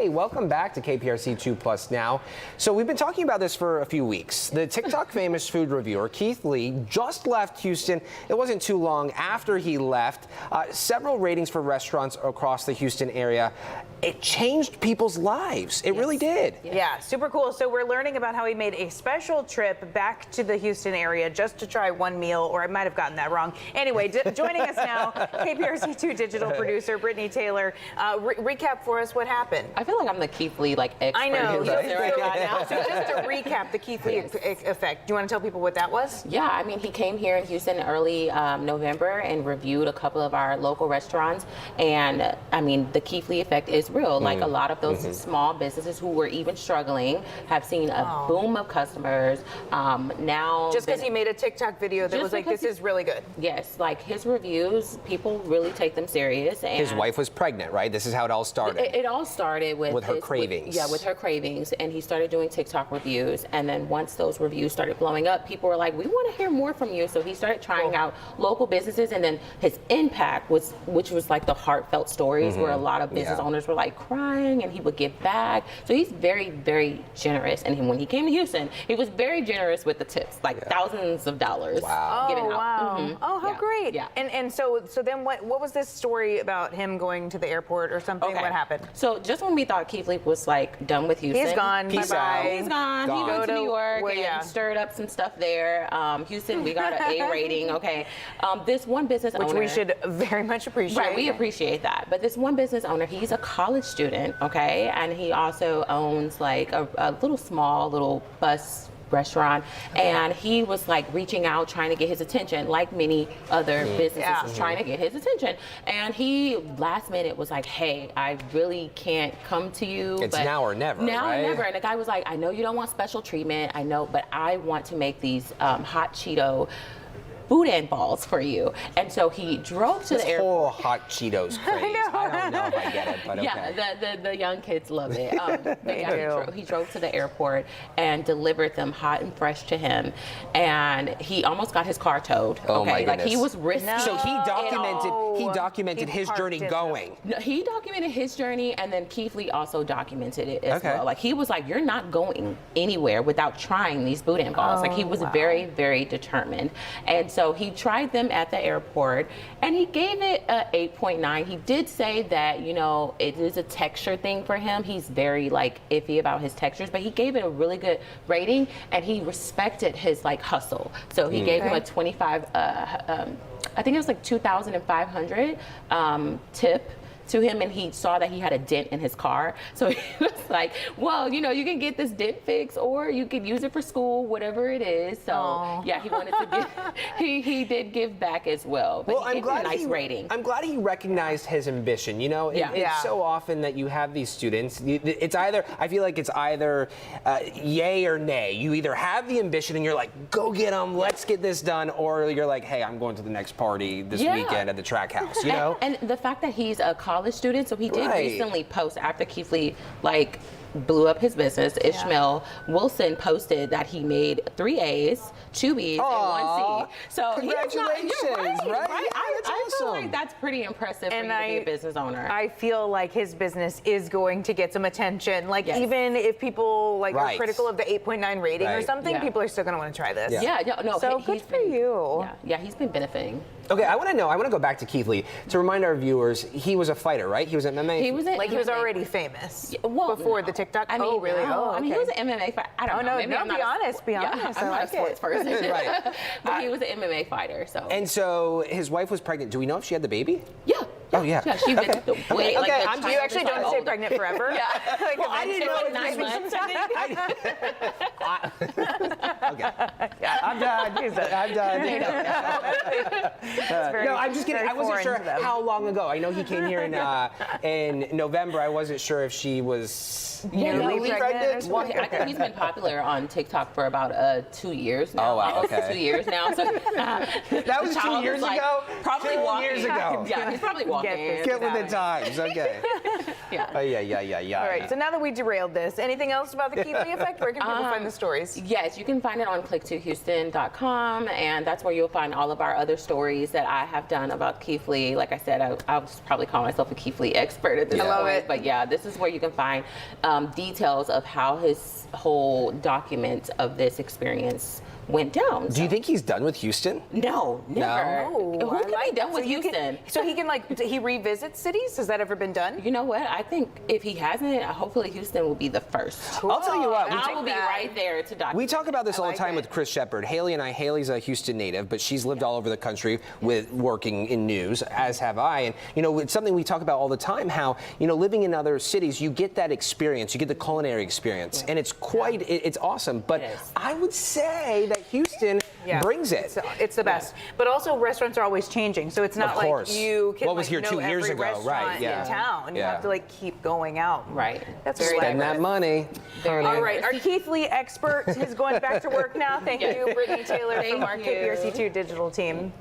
Hey, welcome back to KPRC 2 Plus Now. So we've been talking about this for a few weeks. The TikTok famous food reviewer, Keith Lee, just left Houston. It wasn't too long after he left. Several ratings for restaurants across the Houston area. It changed people's lives. It really did. Yeah, super cool. So we're learning about how he made a special trip back to the Houston area just to try one meal, or I might have gotten that wrong. Anyway, joining us now, KPRC2 digital producer Brittany Taylor. Recap for us what happened. I feel like I'm the Keith Lee expert. I know. So just to recap the Keith Lee effect, do you want to tell people what that was? Yeah, I mean, he came here in Houston early November and reviewed a couple of our local restaurants. And I mean, the Keith Lee effect is real. Like a lot of those small businesses who were even struggling have seen a boom of customers. Now, just because he made a TikTok video that was like, this is really good. Yes, like his reviews, people really take them serious. And his wife was pregnant, right? This is how it all started. It all started with her cravings. With her cravings. And he started doing TikTok reviews. And then once those reviews started blowing up, people were like, we want to hear more from you. So he started trying out local businesses. And then his impact was, which was like the heartfelt stories where a lot of business owners were like crying and he would give back. So he's very, very generous. And when he came to Houston, he was very generous with the tips, like thousands of dollars given out. Wow. Oh, how great. Yeah. And so then what was this story about him going to the airport or something? Okay. What happened? So just when we thought Keith Lee was like done with Houston. He's gone. Peace Bye-bye. out. He's gone. He went to New York and stirred up some stuff there. Houston, we got an A rating. Okay. This one business owner. Which we should very much appreciate. Right, we appreciate that. But this one business owner, he's a college student, okay? And he also owns like a little bus restaurant, and he was like reaching out trying to get his attention, like many other businesses was trying to get his attention. And he last minute was like, hey, I really can't come to you. It's but now or never, now right? or never. And the guy was like, I know you don't want special treatment, I know, but I want to make these hot Cheeto boudin balls for you. And so he drove to the airport. Whole hot Cheetos craze. I don't know if I get it, but okay. Yeah, the young kids love it. He drove to the airport and delivered them hot and fresh to him, and he almost got his car towed. Oh my like goodness. he was risking. So he No. documented He his parked journey it, going. No, he documented his journey, and then Keith Lee also documented it as Okay. well. Like he was like, you're not going anywhere without trying these boudin balls. Like he was very, very determined. And so he tried them at the airport, and he gave it a 8.9. He did say that, you know, it is a texture thing for him. He's very like iffy about his textures, but he gave it a really good rating, and he respected his like hustle. So he gave him a 25, I think it was like 2,500 tip to him, and he saw that he had a dent in his car. So he was like, well, you know, you can get this dent fixed, or you could use it for school, whatever it is. So yeah, he wanted to give, he did give back as well. But he gave him a nice rating. I'm glad he recognized his ambition. You know, it's so often that you have these students, it's either, I feel like it's either yay or nay. You either have the ambition and you're like, go get them, let's get this done, or you're like, hey, I'm going to the next party this weekend at the track house, you know? And the fact that he's a college student, so he did recently post after Keith Lee like blew up his business. Ishmael Wilson posted that he made 3 A's, 2 B's, and 1 C. So congratulations, right? I feel like that's pretty impressive for you to be a business owner. I feel like his business is going to get some attention. Like even if people like are critical of the 8.9 rating or something, people are still going to want to try this. So good for you. Yeah, he's been benefiting. Okay, I want to go back to Keith Lee to remind our viewers, he was a fighter, right? He was an MMA. He was he was already famous before the TikTok. I mean, really? I mean, he was an MMA fighter. I don't know. Maybe I'm be honest. Be honest. I'm not a sports person. Right. But he was an MMA fighter. So. And so his wife was pregnant. Do we know if she had the baby? Yeah. Oh yeah. Yeah, she went way like you actually don't stay pregnant forever. Yeah. Well, I didn't know it 9 months. Okay. I'm done. I'm done. No, I'm just kidding. I wasn't sure how long ago. I know he came here in November. I wasn't sure if she was newly pregnant. Well, I think he's been popular on TikTok for about 2 years now. Oh wow. Almost Okay. 2 years now. So that was 2 years ago. Probably 2 walking. years ago. Yeah, he's probably walking. walk Get in. this Get with the out. times. Okay. Yeah. Yeah. All right, so now that we derailed this, anything else about the Keith Lee effect? Where can people find the stories? Yes, you can find it on click2houston.com, and that's where you'll find all of our other stories that I have done about Keith Lee. Like I said, I would probably call myself a Keith Lee expert at this Yeah. point. I love it. But yeah, this is where you can find details of how his whole document of this experience went down. Do you think he's done with Houston? No, never. Oh, Who I can like be done that. with So you Houston? So he can he revisits cities? Has that ever been done? You know what? I think if he hasn't, hopefully Houston will be the first. I'll tell you what. And I will be right there to document. We talk about this all the like time it. with Chris Shepard. Haley and I, Haley's a Houston native, but she's lived all over the country with working in news, as have I. And, it's something we talk about all the time, how, living in other cities, you get that experience, you get the culinary experience, and it's quite, it's awesome. But It is. I would say that Houston brings it. It's the best. But also restaurants are always changing, so it's not Of like course. you can What was here know 2 years every ago, restaurant right, yeah. in town. You Yeah. have to keep going out. Right. That's Very very Spend that money. Very All right, our Keith Lee expert is going back to work now. Thank you, Brittany Taylor from Thank our you. KPRC2 digital team.